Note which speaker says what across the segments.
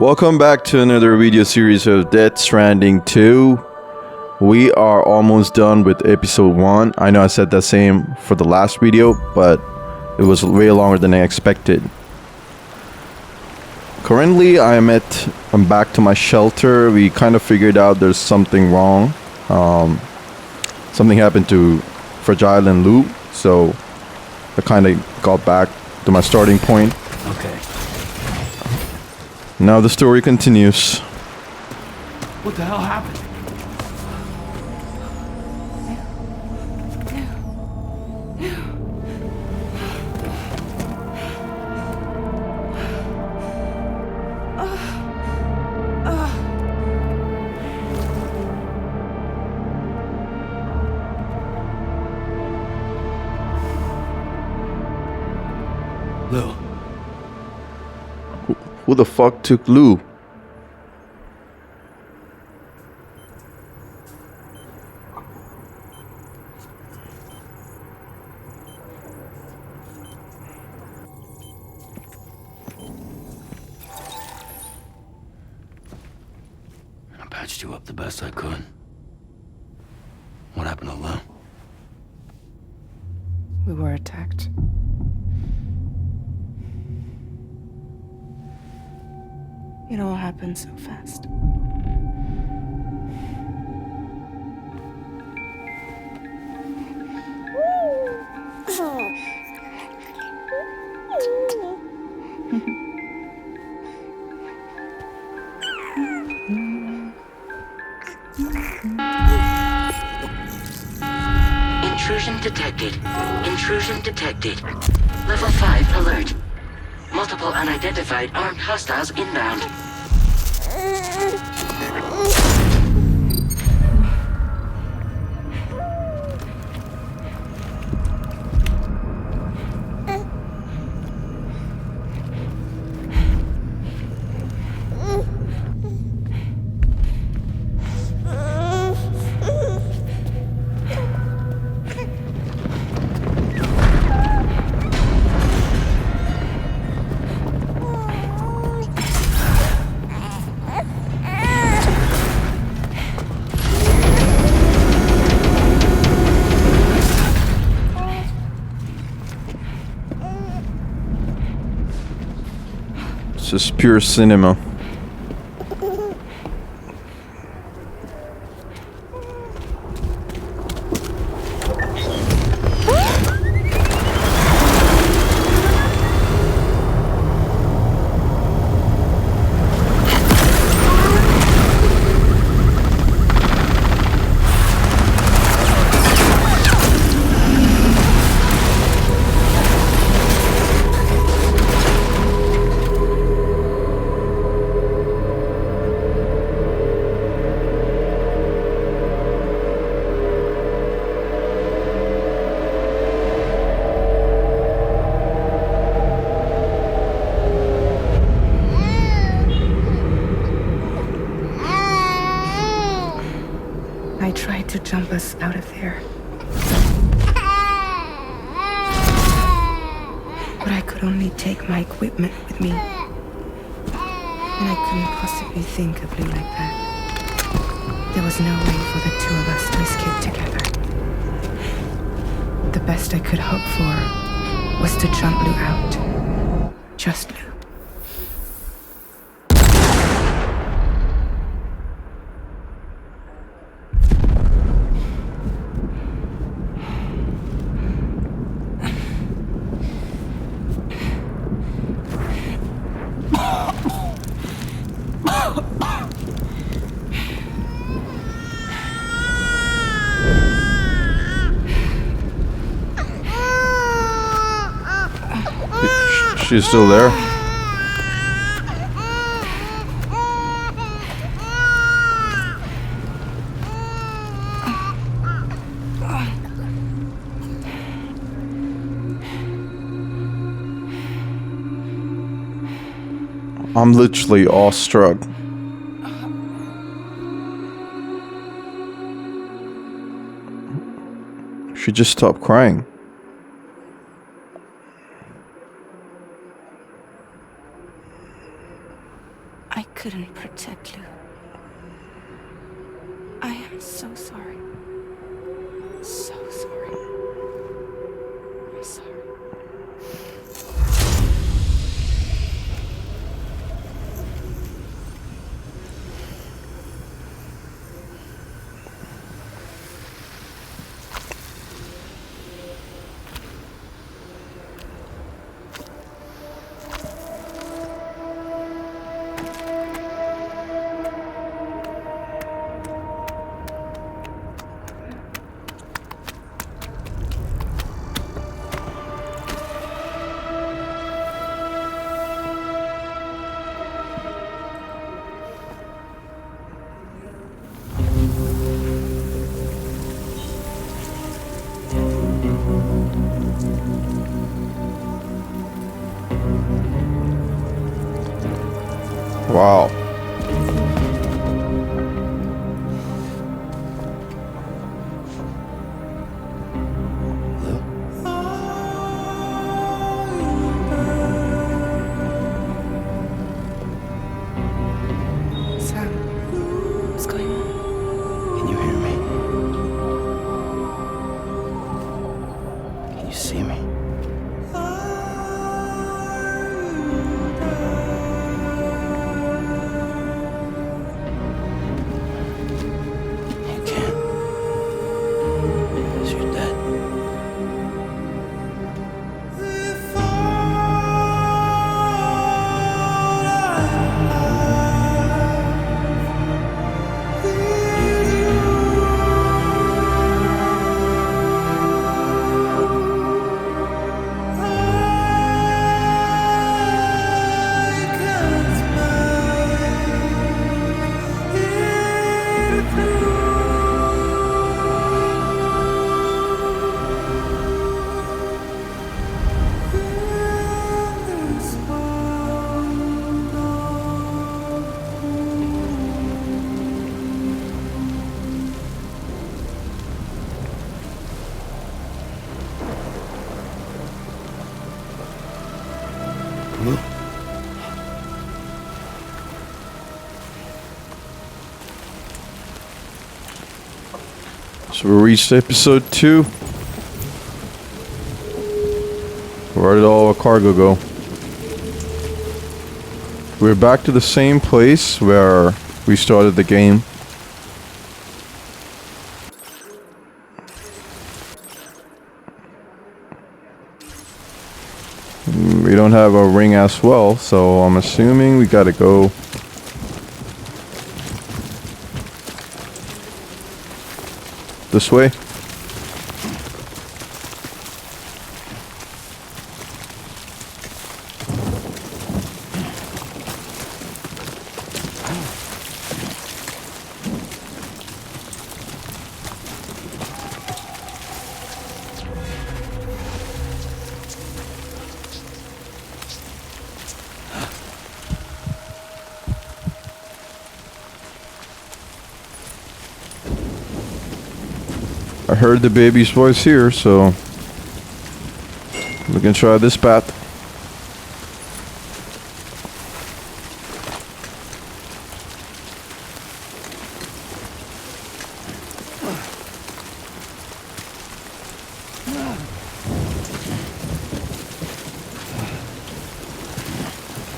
Speaker 1: Welcome back to another video series of Death Stranding 2. We are almost done with episode 1. I know I said the same for the last video, but it was way longer than I expected. Currently, I'm back to my shelter. We kind of figured out there's something wrong. Something happened to Fragile and Lou, so I kind of got back to my starting point.
Speaker 2: Okay.
Speaker 1: Now the story continues.
Speaker 2: What the hell happened? Lou.
Speaker 1: Who the fuck took Lou?
Speaker 2: I patched you up the best I could. What happened to Lou?
Speaker 3: We were attacked. It all happened so fast.
Speaker 4: Intrusion detected. Intrusion detected. Level 5 alert. Multiple unidentified armed hostiles inbound.
Speaker 1: It's just pure cinema.
Speaker 3: I tried to jump us out of there. But I could only take my equipment with me. And I couldn't possibly think of Lou like that. There was no way for the two of us to escape together. The best I could hope for was to jump Lou out. Just Lou.
Speaker 1: She's still there. I'm literally awestruck. She just stopped crying.
Speaker 3: I I couldn't protect Lou. I am so sorry. So sorry. I'm sorry.
Speaker 1: Wow.
Speaker 3: Sam, what's going on?
Speaker 2: Can you hear me? Can you see me? You can't. Because you're dead. Lou?
Speaker 1: So we reached episode 2. Where did all our cargo go? We're back to the same place where we started the game. We don't have a ring as well, so I'm assuming we gotta go this way. I heard the baby's voice here, so we can try this path.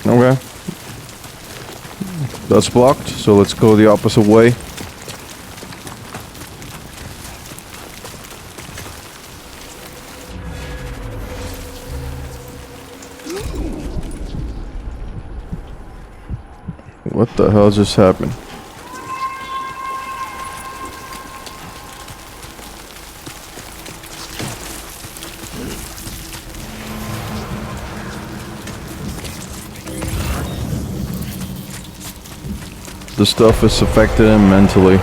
Speaker 1: Okay. That's blocked, so let's go the opposite way. What the hell just happened? The stuff has affected him mentally.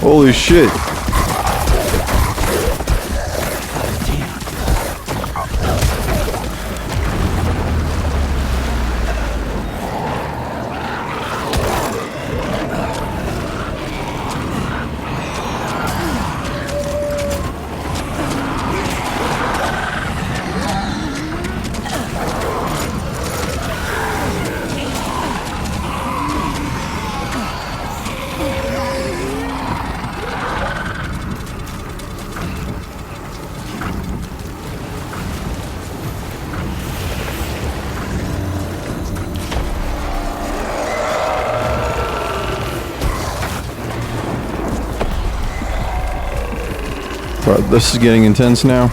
Speaker 1: Holy shit. But this is getting intense now.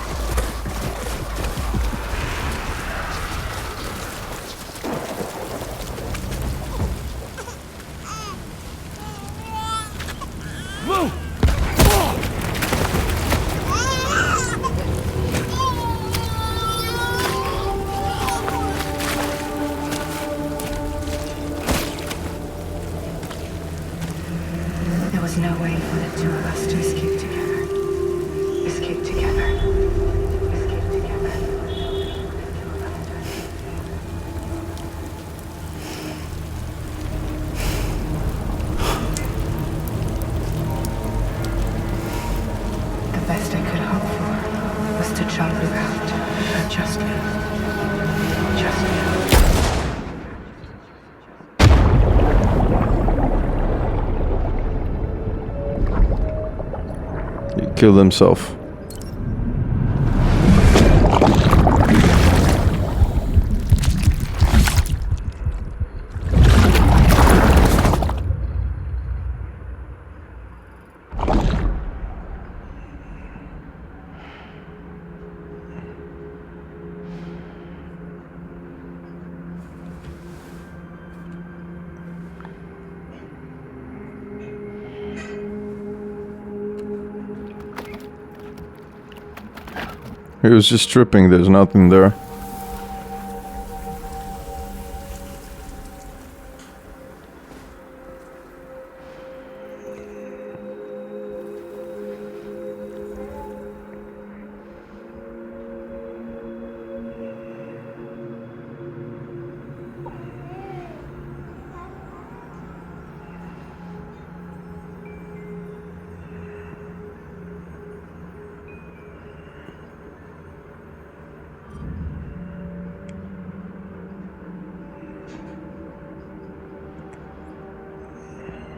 Speaker 3: There was no way for the two of us to escape together. Escape together. Escape together. The best I could hope for was to jump you out, but just you. Just you.
Speaker 1: He killed himself. He was just stripping, there's nothing there.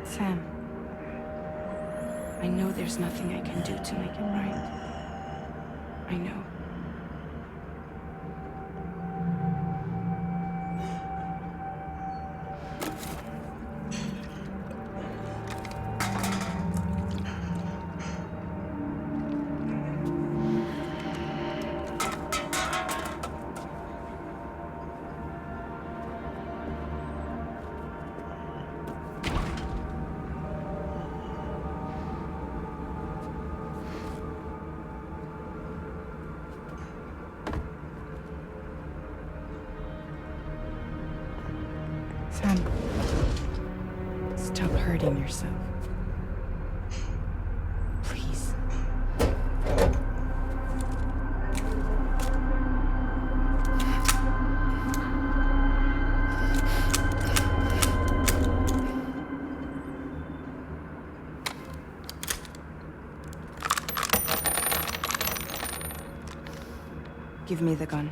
Speaker 3: Sam, I know there's nothing I can do to make it right. I know. Sam, stop hurting yourself. Please. Give me the gun.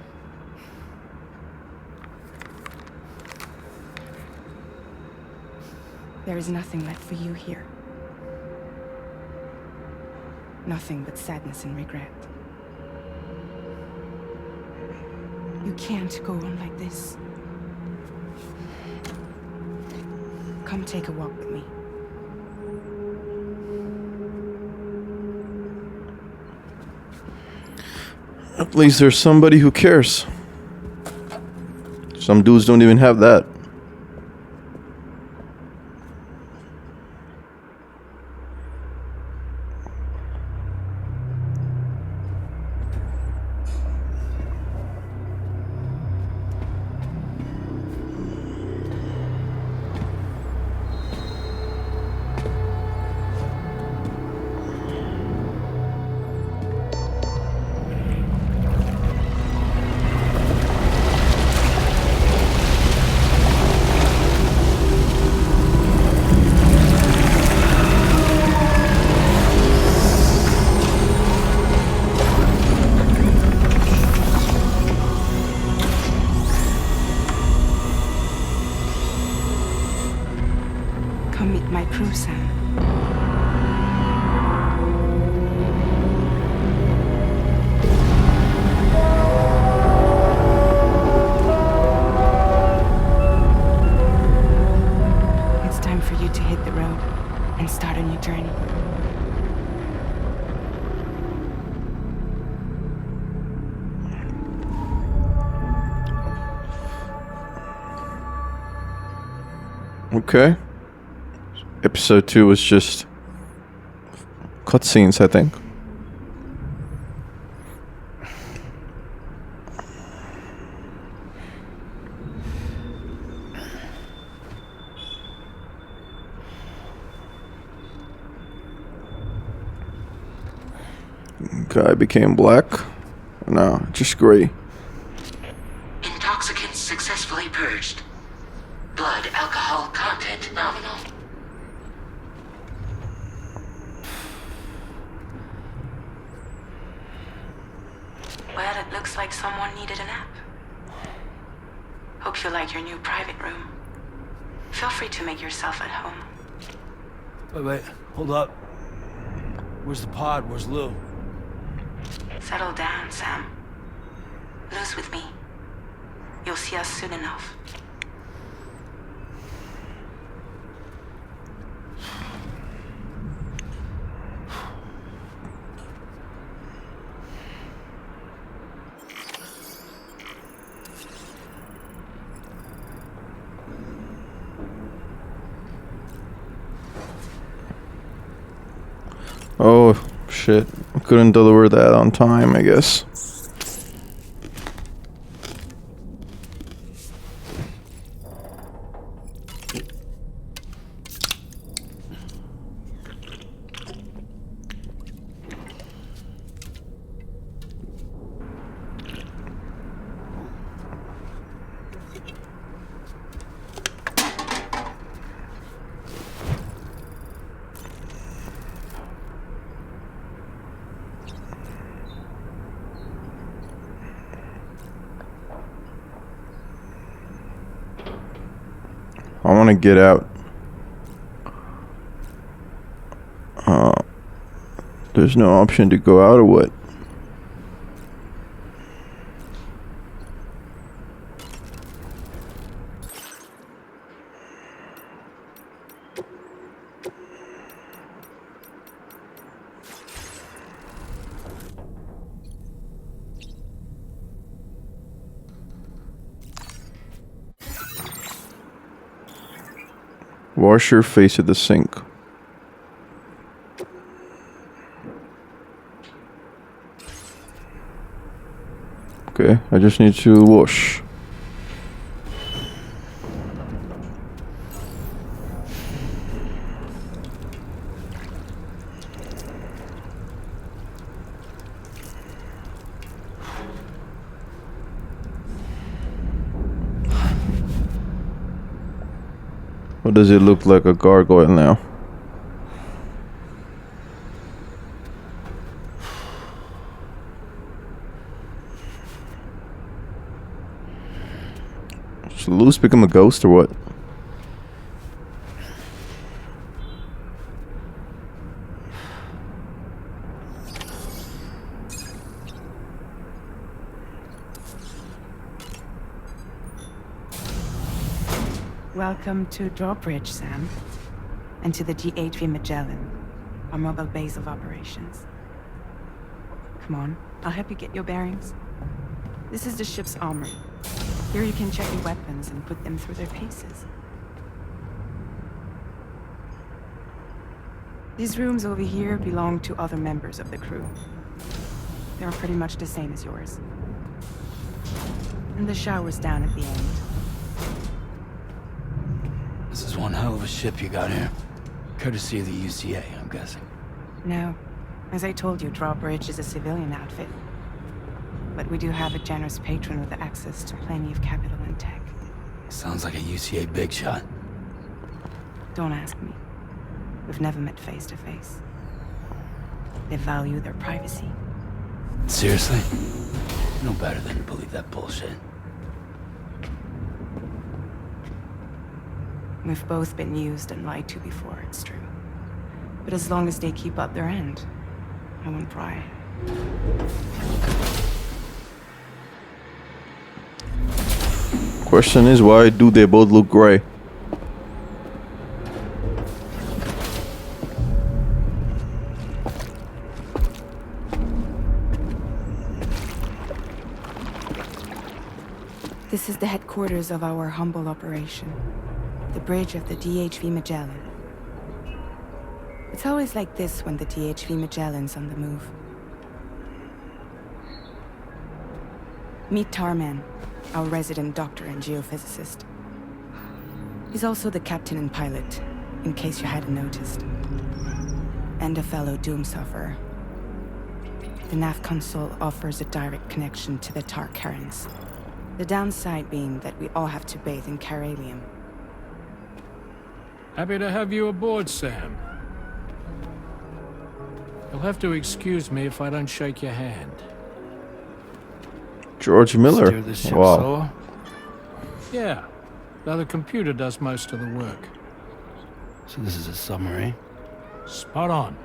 Speaker 3: There is nothing left for you here. Nothing but sadness and regret. You can't go on like this. Come take a walk with me.
Speaker 1: At least there's somebody who cares. Some dudes don't even have that.
Speaker 3: Come meet my crew, Sam. It's time for you to hit the road and start a new journey.
Speaker 1: Okay. Episode 2 was just cutscenes, I think. Guy became black? No, just gray.
Speaker 4: Intoxicants successfully purged. Blood alcohol content nominal.
Speaker 3: Well, it looks like someone needed a nap. Hope you like your new private room. Feel free to make yourself at home.
Speaker 2: Wait, hold up. Where's the pod? Where's Lou?
Speaker 3: Settle down, Sam. Lou's with me. You'll see us soon enough.
Speaker 1: Oh, shit. I couldn't deliver that on time, I guess. I want to get out. There's no option to go out or what? Wash your face at the sink. Okay, I just need to wash. Or does it look like a gargoyle now? Should Lou's become a ghost or what?
Speaker 3: Welcome to Drawbridge, Sam. And to the GHV Magellan, our mobile base of operations. Come on, I'll help you get your bearings. This is the ship's armory. Here you can check your weapons and put them through their paces. These rooms over here belong to other members of the crew. They're pretty much the same as yours. And the shower's down at the end.
Speaker 2: This is one hell of a ship you got here. Courtesy of the UCA, I'm guessing.
Speaker 3: No. As I told you, Drawbridge is a civilian outfit. But we do have a generous patron with access to plenty of capital and tech.
Speaker 2: Sounds like a UCA big shot.
Speaker 3: Don't ask me. We've never met face to face. They value their privacy.
Speaker 2: Seriously? No better than to believe that bullshit.
Speaker 3: We've both been used and lied to before, it's true. But as long as they keep up their end, I won't pry.
Speaker 1: Question is, why do they both look gray?
Speaker 3: This is the headquarters of our humble operation. The bridge of the DHV Magellan. It's always like this when the DHV Magellan's on the move. Meet Tarman, our resident doctor and geophysicist. He's also the captain and pilot, in case you hadn't noticed. And a fellow doom sufferer. The nav console offers a direct connection to the tar currents. The downside being that we all have to bathe in caralium.
Speaker 5: Happy to have you aboard, Sam. You'll have to excuse me if I don't shake your hand.
Speaker 1: George Miller.
Speaker 2: Steer this ship
Speaker 1: Wow.
Speaker 2: slower?
Speaker 5: Yeah, though the computer does most of the work.
Speaker 2: So this is a submarine?
Speaker 5: Spot on.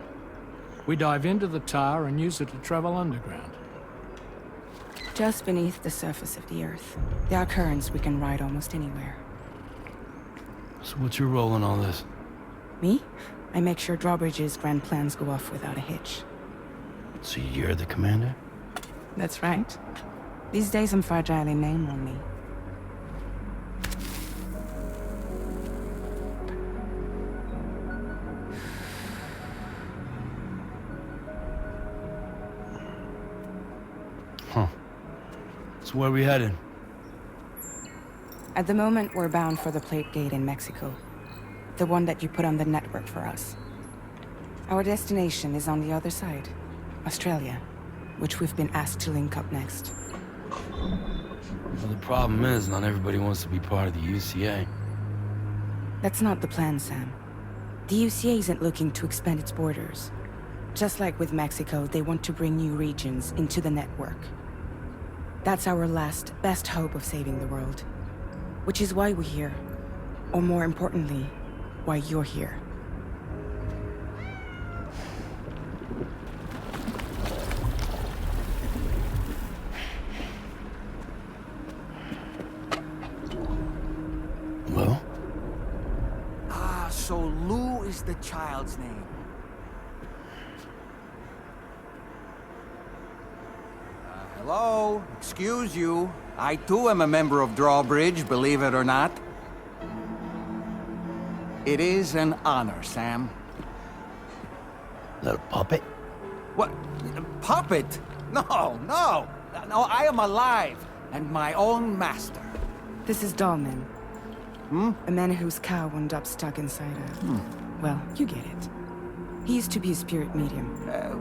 Speaker 5: We dive into the tar and use it to travel underground.
Speaker 3: Just beneath the surface of the Earth, there are currents we can ride almost anywhere.
Speaker 2: So what's your role in all this?
Speaker 3: Me? I make sure Drawbridge's grand plans go off without a hitch.
Speaker 2: So you're the commander?
Speaker 3: That's right. These days I'm fragile in name only.
Speaker 2: Huh. So where are we headed?
Speaker 3: At the moment, we're bound for the plate gate in Mexico. The one that you put on the network for us. Our destination is on the other side, Australia, which we've been asked to link up next.
Speaker 2: Well, the problem is, not everybody wants to be part of the UCA.
Speaker 3: That's not the plan, Sam. The UCA isn't looking to expand its borders. Just like with Mexico, they want to bring new regions into the network. That's our last, best hope of saving the world. Which is why we're here. Or more importantly, why you're here.
Speaker 2: Well?
Speaker 6: Ah, so Lou is the child's name. Hello? Excuse you. I too am a member of Drawbridge, believe it or not. It is an honor, Sam.
Speaker 2: Little puppet?
Speaker 6: What? Puppet? No, no! No, I am alive, and my own master.
Speaker 3: This is Dollman. A man whose cow wound up stuck inside a... Well, you get it. He used to be a spirit medium.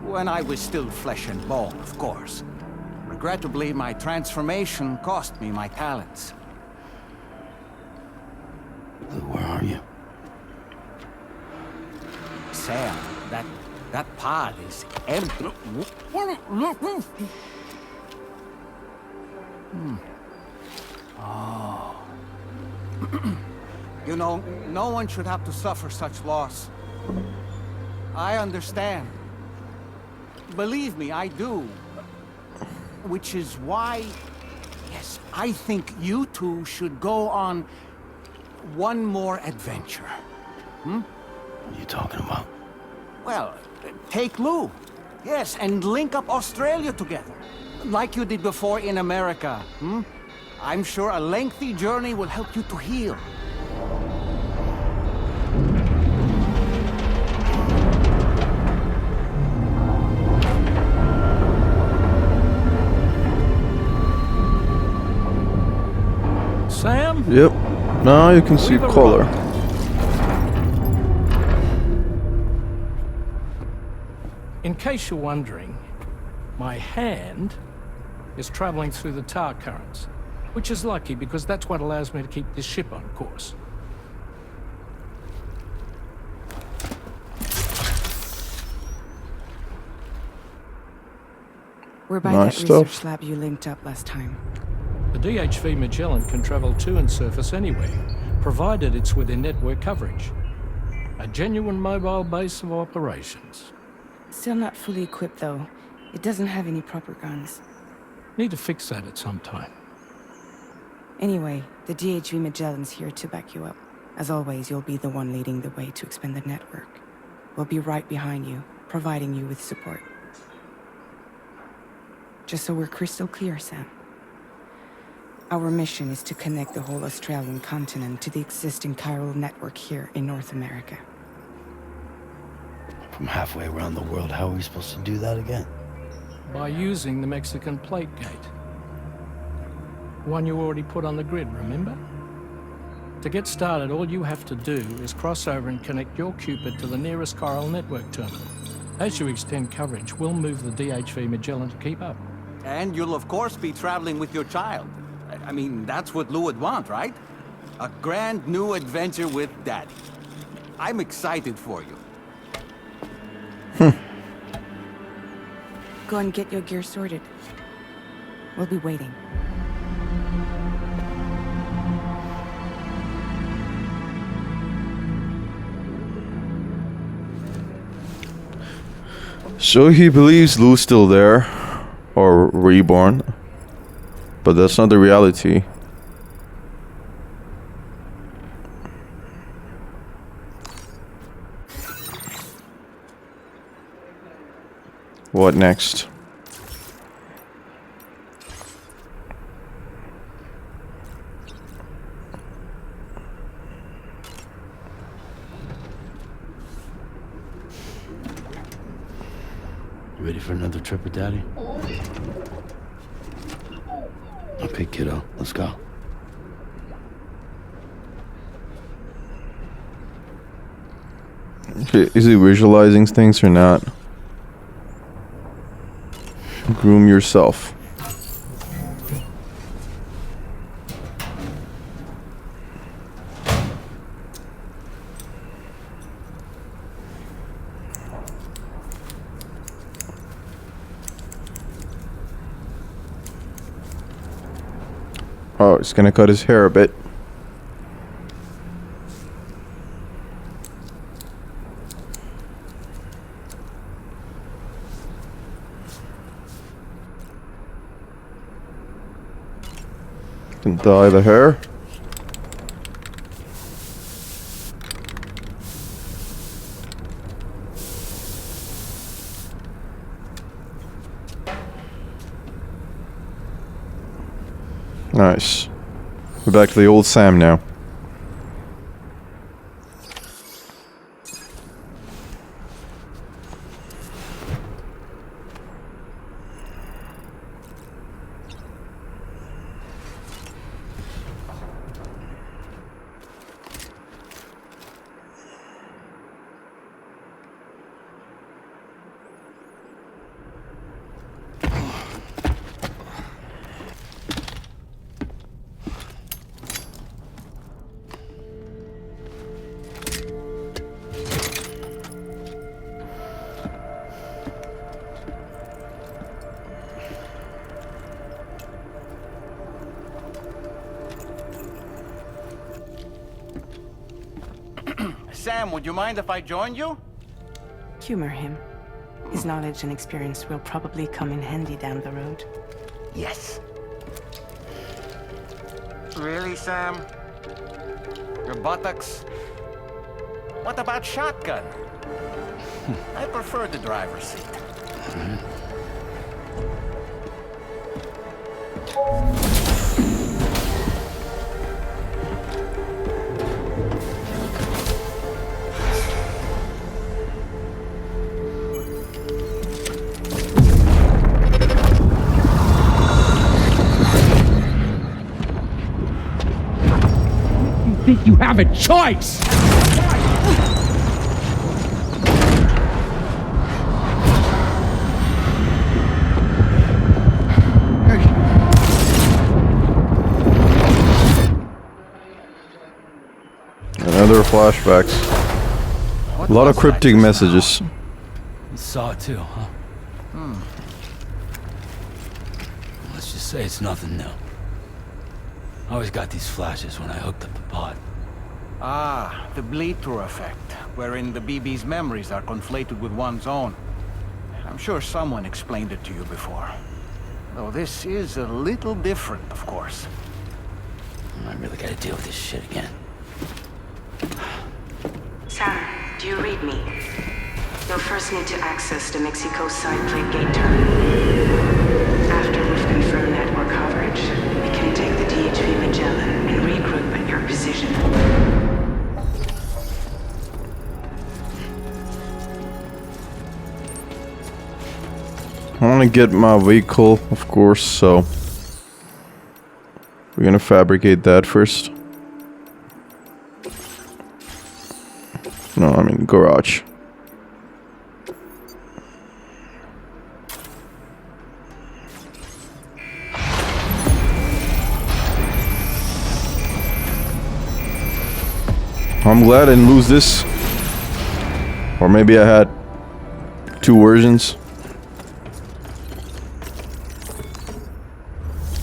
Speaker 6: When I was still flesh and bone, of course. Regrettably, my transformation cost me my talents.
Speaker 2: Lou, where are you?
Speaker 6: Sam, that pod is empty. Oh. You know, no one should have to suffer such loss. I understand. Believe me, I do. Which is why, yes, I think you two should go on one more adventure.
Speaker 2: What are you talking about?
Speaker 6: Well, take Lou. Yes, and link up Australia together. Like you did before in America. I'm sure a lengthy journey will help you to heal.
Speaker 5: Sam?
Speaker 1: Yep. Now you can see
Speaker 5: We've
Speaker 1: color.
Speaker 5: arrived. In case you're wondering, my hand is traveling through the tar currents, which is lucky because that's what allows me to keep this ship on course.
Speaker 3: We're by
Speaker 1: Nice
Speaker 3: that
Speaker 1: stuff.
Speaker 3: research lab you linked up last time.
Speaker 5: The DHV Magellan can travel to and surface anywhere, provided it's within network coverage. A genuine mobile base of operations.
Speaker 3: Still not fully equipped, though. It doesn't have any proper guns.
Speaker 5: Need to fix that at some time.
Speaker 3: Anyway, the DHV Magellan's here to back you up. As always, you'll be the one leading the way to expand the network. We'll be right behind you, providing you with support. Just so we're crystal clear, Sam. Our mission is to connect the whole Australian continent to the existing chiral network here in North America.
Speaker 2: From halfway around the world, how are we supposed to do that again?
Speaker 5: By using the Mexican plate gate. One you already put on the grid, remember? To get started, all you have to do is cross over and connect your Cupid to the nearest chiral network terminal. As you extend coverage, we'll move the DHV Magellan to keep up.
Speaker 6: And you'll of course be traveling with your child. I mean, that's what Lou would want, right? A grand new adventure with Daddy. I'm excited for you.
Speaker 3: Go and get your gear sorted. We'll be waiting.
Speaker 1: So he believes Lou's still there, or reborn, but that's not the reality. What next?
Speaker 2: You ready for another trip with Daddy? Okay, kiddo, let's go.
Speaker 1: Okay, is he visualizing things or not? Groom yourself. Oh, he's gonna cut his hair a bit. Can dye the hair. Nice. We're back to the old Sam now.
Speaker 6: Sam, would you mind if I joined you?
Speaker 3: Humor him. His knowledge and experience will probably come in handy down the road.
Speaker 6: Yes. Really, Sam? Your buttocks? What about shotgun? I prefer the driver's seat.
Speaker 5: Think you have a choice?
Speaker 1: Another flashbacks. A lot of cryptic messages.
Speaker 2: You saw it too, huh? Let's just say it's nothing new. I always got these flashes when I hooked up the pod.
Speaker 6: Ah, the bleed-through effect, wherein the BB's memories are conflated with one's own. I'm sure someone explained it to you before. Though this is a little different, of course.
Speaker 2: I really gotta deal with this shit again.
Speaker 7: Sam, do you read me? You'll first need to access the Mexico side plate gate terminal. After we've confirmed network coverage, we can take the
Speaker 1: want to get my vehicle, of course, so we're gonna fabricate that first. No, I mean garage. I'm glad I didn't lose this. Or maybe I had 2 versions.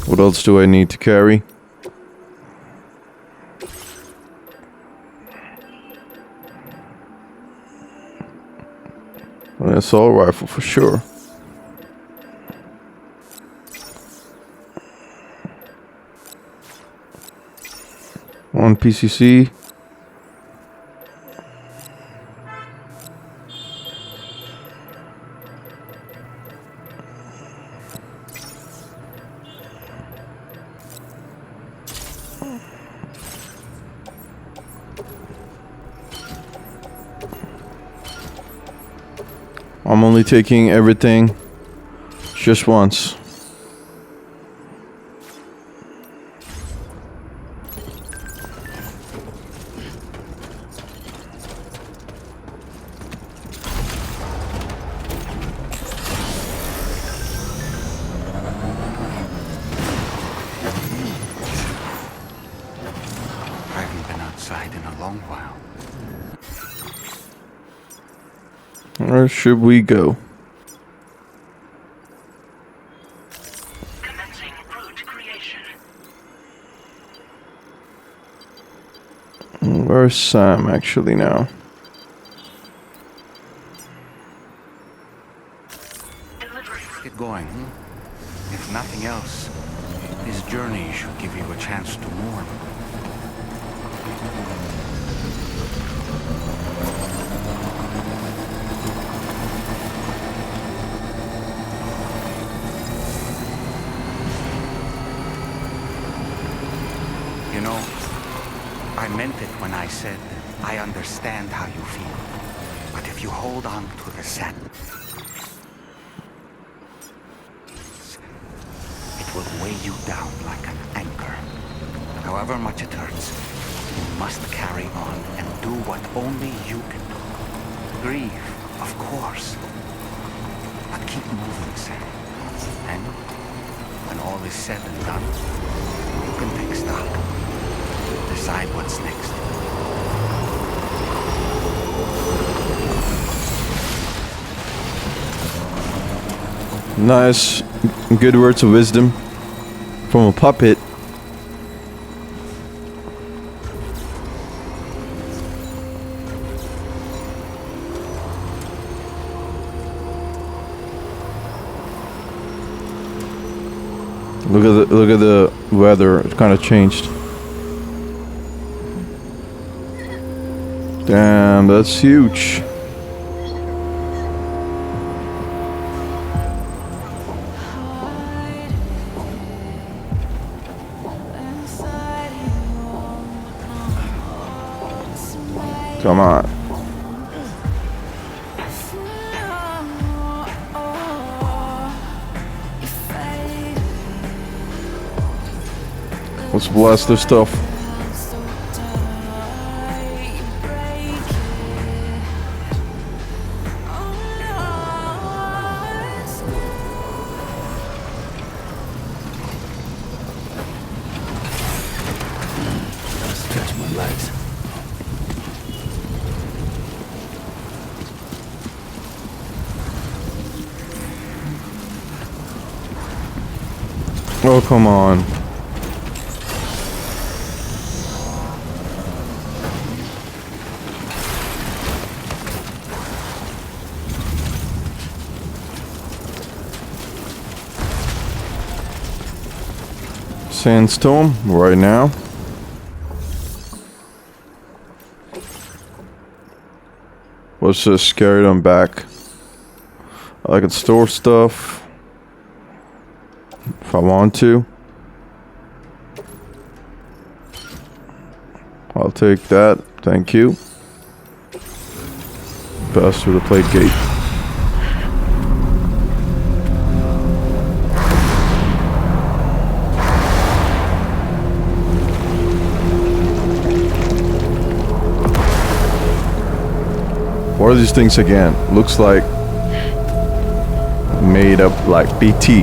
Speaker 1: What else do I need to carry? An assault rifle for sure. One PCC. I'm only taking everything just once.
Speaker 6: I haven't been outside in a long while.
Speaker 1: Where should we go?
Speaker 4: Commencing route creation.
Speaker 1: Where's Sam actually now?
Speaker 6: Get going, If nothing else, this journey should give you a chance to mourn. You know, I meant it when I said I understand how you feel. But if you hold on to the sadness, it will weigh you down like an anchor. However much it hurts, you must carry on and do what only you can do. Grieve, of course, but keep moving, Sam. And when all is said and done, you can take stock. Decide what's next.
Speaker 1: Nice, good words of wisdom from a puppet. Look at the weather. It kind of changed. Damn, that's huge. Come on. Let's blast this stuff.
Speaker 2: Stretch my legs.
Speaker 1: Oh, come on. Sandstorm right now. Let's just carry them back. I can store stuff if I want to. I'll take that, thank you. Pass through the plate gate. What are these things again? Looks like made up like BT.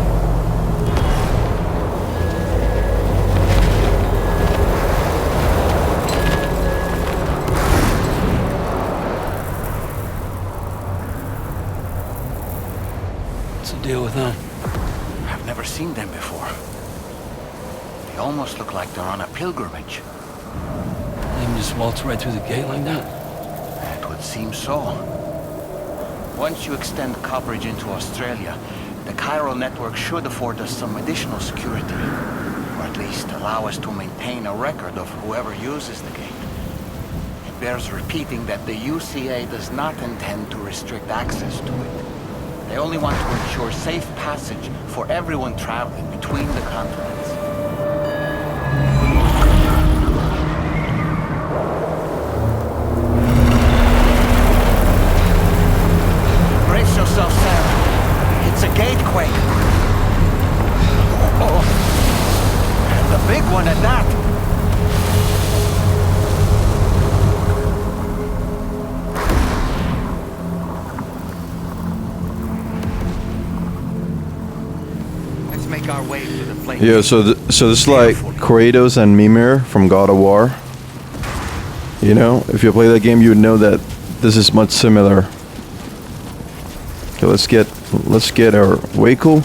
Speaker 2: What's the deal with them?
Speaker 6: I've never seen them before. They almost look like they're on a pilgrimage.
Speaker 2: They can just waltz right through the gate like that?
Speaker 6: It would seem so. Once you extend coverage into Australia, the chiral network should afford us some additional security. Or at least allow us to maintain a record of whoever uses the gate. It bears repeating that the UCA does not intend to restrict access to it. They only want to ensure safe passage for everyone traveling between the continents. Brace yourself, Sam. It's a gatequake. Oh, and a big one at that. Let's make our way to the plane.
Speaker 1: Yeah, so this is like Kratos and Mimir from God of War. You know, if you play that game, you would know that this is much similar. Okay, let's get our vehicle.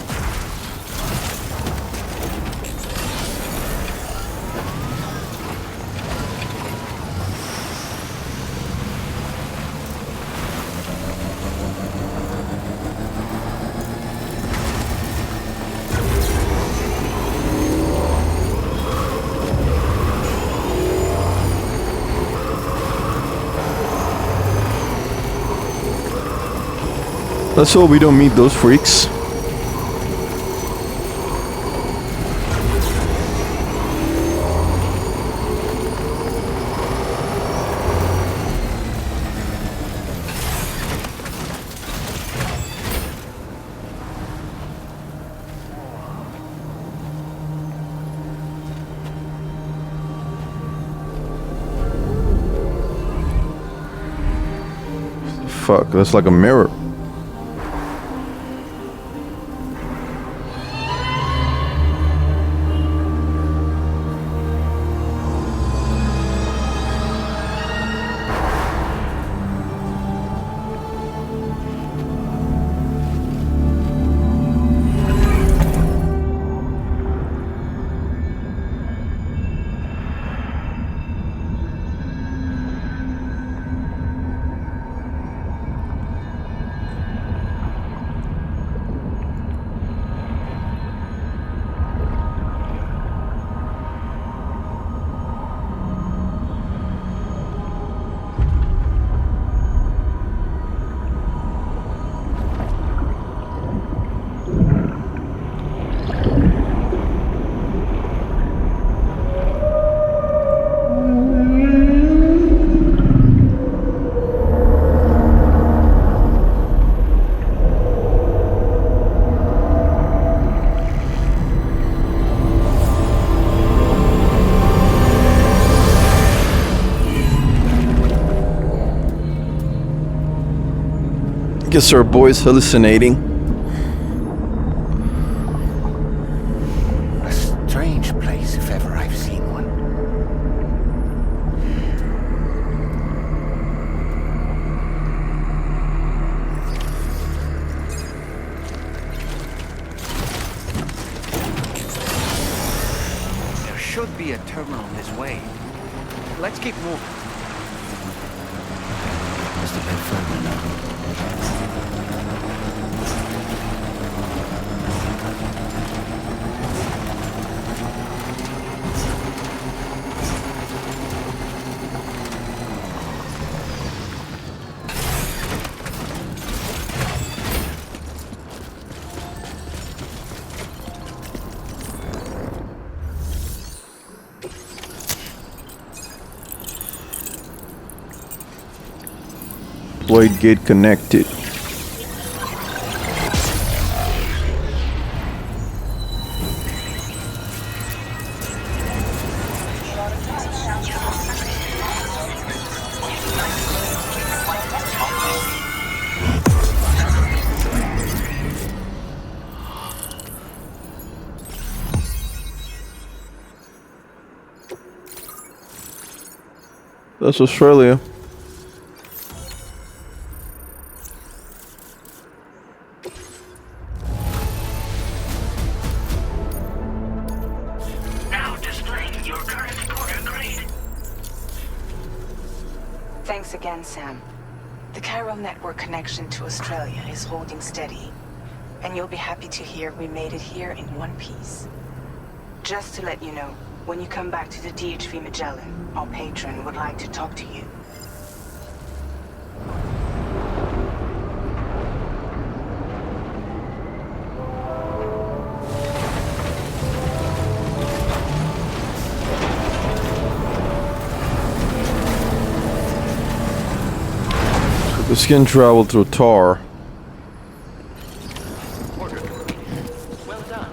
Speaker 1: Let's hope we don't meet those freaks. Fuck, that's like a mirror. Guess our boy's hallucinating.
Speaker 6: A strange place if ever I've seen one. There should be a terminal this way. Let's keep moving.
Speaker 2: Just a bit further now.
Speaker 1: Void gate connected. That's Australia.
Speaker 4: Now displaying your current quarter grade.
Speaker 7: Thanks again, Sam. The chiral network connection to Australia is holding steady. And you'll be happy to hear we made it here in one piece. Just to let you know, when you come back to the DHV Magellan, our patron would like to talk to you.
Speaker 1: The skin traveled through tar.
Speaker 2: Well done.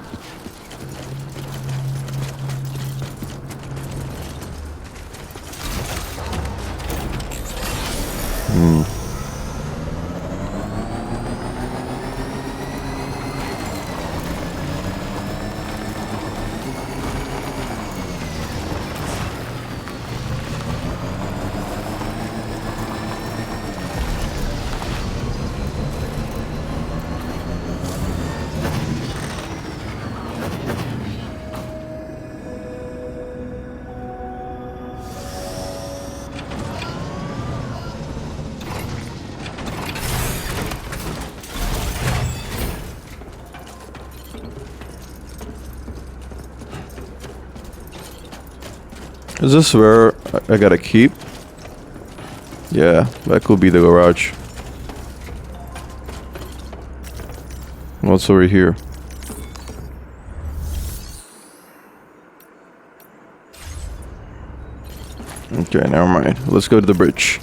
Speaker 1: Is this where I gotta keep? Yeah, that could be the garage. What's over here? Okay, never mind. Let's go to the bridge.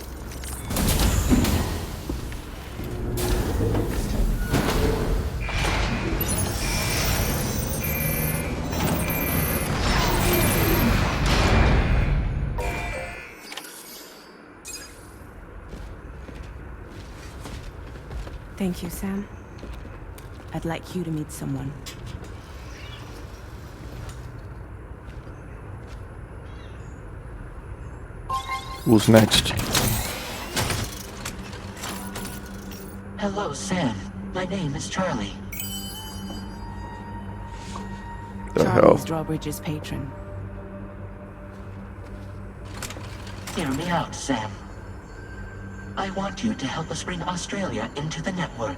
Speaker 3: Thank you, Sam. I'd like you to meet someone.
Speaker 1: Who's next?
Speaker 4: Hello, Sam. My name is Charlie.
Speaker 1: The hell?
Speaker 3: Charlie's Drawbridge's patron.
Speaker 4: Hear me out, Sam. I want you to help us bring Australia into the network.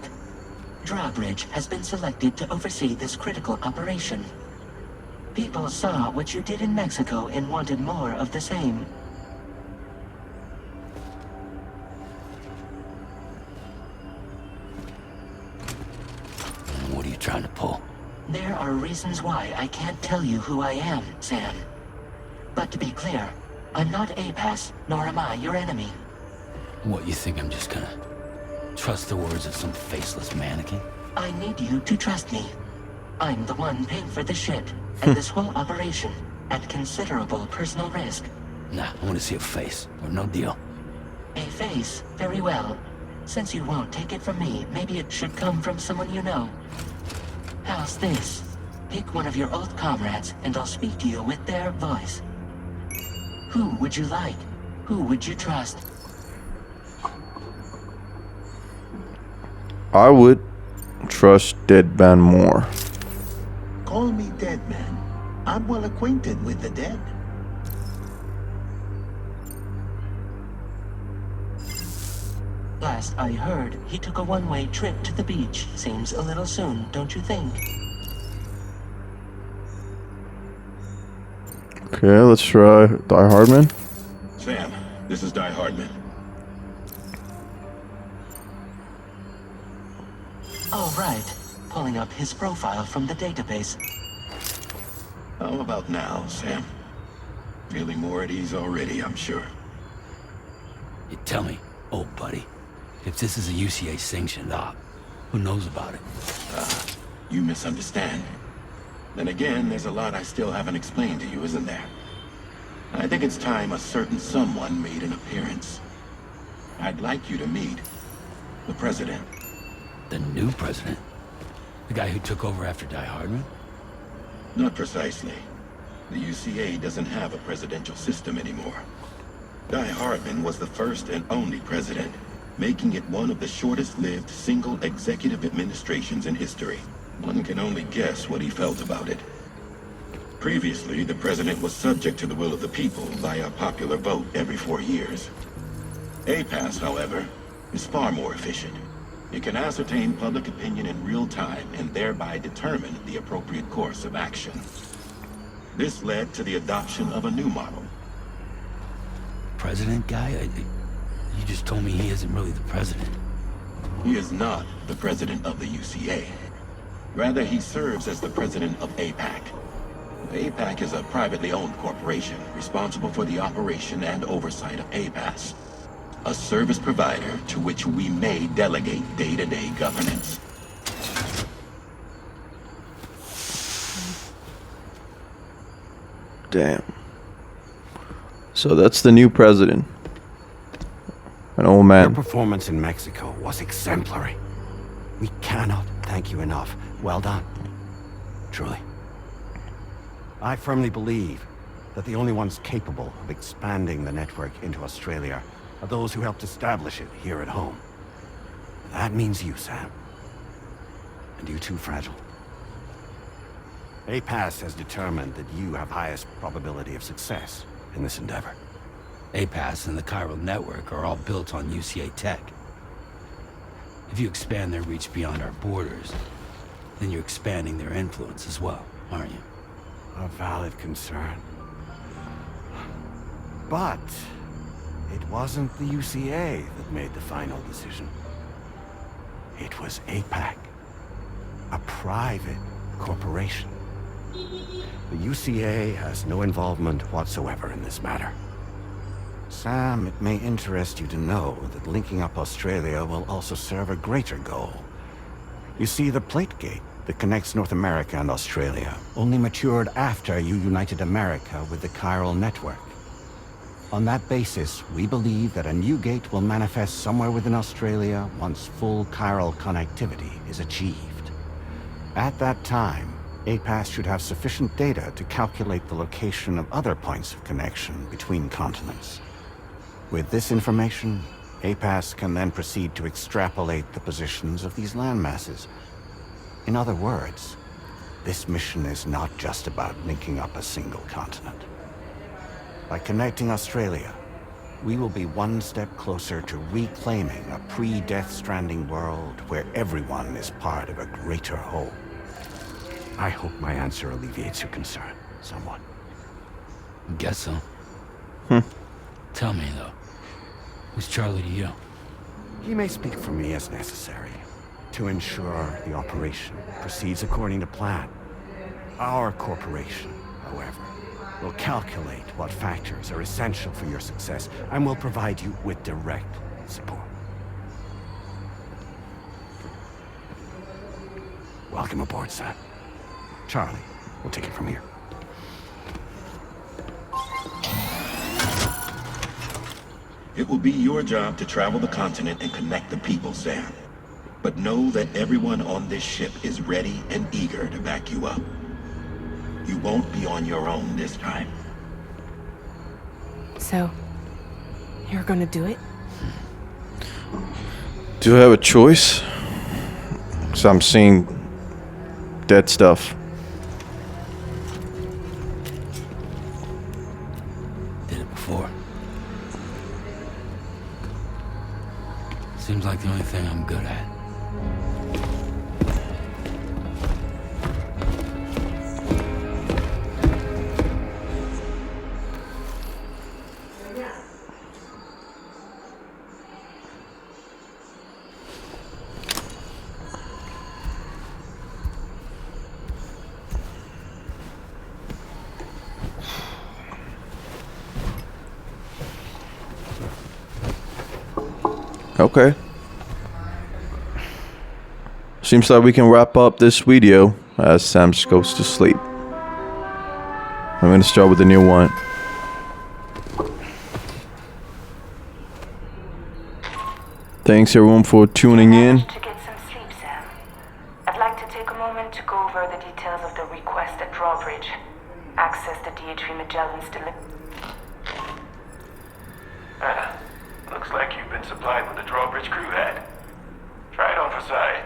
Speaker 4: Drawbridge has been selected to oversee this critical operation. People saw what you did in Mexico and wanted more of the same.
Speaker 2: What are you trying to pull?
Speaker 4: There are reasons why I can't tell you who I am, Sam. But to be clear, I'm not APAS, nor am I your enemy.
Speaker 2: What, you think I'm just gonna trust the words of some faceless mannequin?
Speaker 4: I need you to trust me. I'm the one paying for the shit, and this whole operation, at considerable personal risk.
Speaker 2: Nah, I want to see a face, or no deal.
Speaker 4: A face, very well. Since you won't take it from me, maybe it should come from someone you know. How's this? Pick one of your old comrades, and I'll speak to you with their voice. Who would you like? Who would you trust?
Speaker 1: I would trust Dead Man more.
Speaker 8: Call me Dead Man. I'm well acquainted with the dead.
Speaker 4: Last I heard, he took a one-way trip to the beach. Seems a little soon, don't you think?
Speaker 1: Okay, let's try Die Hardman.
Speaker 8: Sam, this is Die Hardman.
Speaker 4: All right. Pulling up his profile from the database.
Speaker 8: How about now, Sam? Feeling more at ease already, I'm sure.
Speaker 2: You tell me, old buddy, if this is a UCA sanctioned op, who knows about it?
Speaker 8: You misunderstand. Then again, there's a lot I still haven't explained to you, isn't there? I think it's time a certain someone made an appearance. I'd like you to meet the President.
Speaker 2: The new president? The guy who took over after Die Hardman?
Speaker 8: Not precisely. The UCA doesn't have a presidential system anymore. Hartman was the first and only president, making it one of the shortest-lived single executive administrations in history. One can only guess what he felt about it. Previously, the president was subject to the will of the people via popular vote every 4 years. APAS, however, is far more efficient. It can ascertain public opinion in real time and thereby determine the appropriate course of action. This led to the adoption of a new model.
Speaker 2: President guy? You just told me he isn't really the president.
Speaker 8: He is not the president of the UCA. Rather, he serves as the president of APAC. APAC is a privately owned corporation responsible for the operation and oversight of APAS, a service provider to which we may delegate day-to-day governance.
Speaker 1: Damn. So that's the new president. An old
Speaker 9: Your
Speaker 1: man.
Speaker 9: performance in Mexico was exemplary. We cannot thank you enough. Well done. Truly. I firmly believe that the only ones capable of expanding the network into Australia are those who helped establish it here at home. That means you, Sam. And you too, Fragile. APAS has determined that you have highest probability of success in this endeavor.
Speaker 2: APAS and the chiral network are all built on UCA tech. If you expand their reach beyond our borders, then you're expanding their influence as well, aren't you?
Speaker 9: A valid concern. But it wasn't the UCA that made the final decision. It was APAC, a private corporation. The UCA has no involvement whatsoever in this matter. Sam, it may interest you to know that linking up Australia will also serve a greater goal. You see, the plate gate that connects North America and Australia only matured after you united America with the chiral network. On that basis, we believe that a new gate will manifest somewhere within Australia once full chiral connectivity is achieved. At that time, APAS should have sufficient data to calculate the location of other points of connection between continents. With this information, APAS can then proceed to extrapolate the positions of these landmasses. In other words, this mission is not just about linking up a single continent. By connecting Australia, we will be one step closer to reclaiming a pre-Death Stranding world where everyone is part of a greater whole. I hope my answer alleviates your concern somewhat.
Speaker 2: Guess so. Tell me, though. Who's Charlie to you?
Speaker 9: He may speak for me as necessary to ensure the operation proceeds according to plan. Our corporation, however, will calculate what factors are essential for your success and will provide you with direct support. Welcome aboard, Sam. Charlie, we'll take it from here.
Speaker 8: It will be your job to travel the continent and connect the people, Sam. But know that everyone on this ship is ready and eager to back you up. You won't be on your own this time.
Speaker 3: So, you're gonna do it?
Speaker 1: Do I have a choice? Because I'm seeing dead stuff.
Speaker 2: Did it before. Seems like the only thing I'm good at.
Speaker 1: Okay. Seems like we can wrap up this video as Sam goes to sleep. I'm gonna start with the new one. Thanks everyone for tuning in.
Speaker 7: To get some sleep, Sam. I'd like to take a moment to go over the details of the request at Drawbridge. Access the DH3 Magellan's
Speaker 10: Ah, looks like you've been supplied with a Drawbridge crew hat. Try it on for size.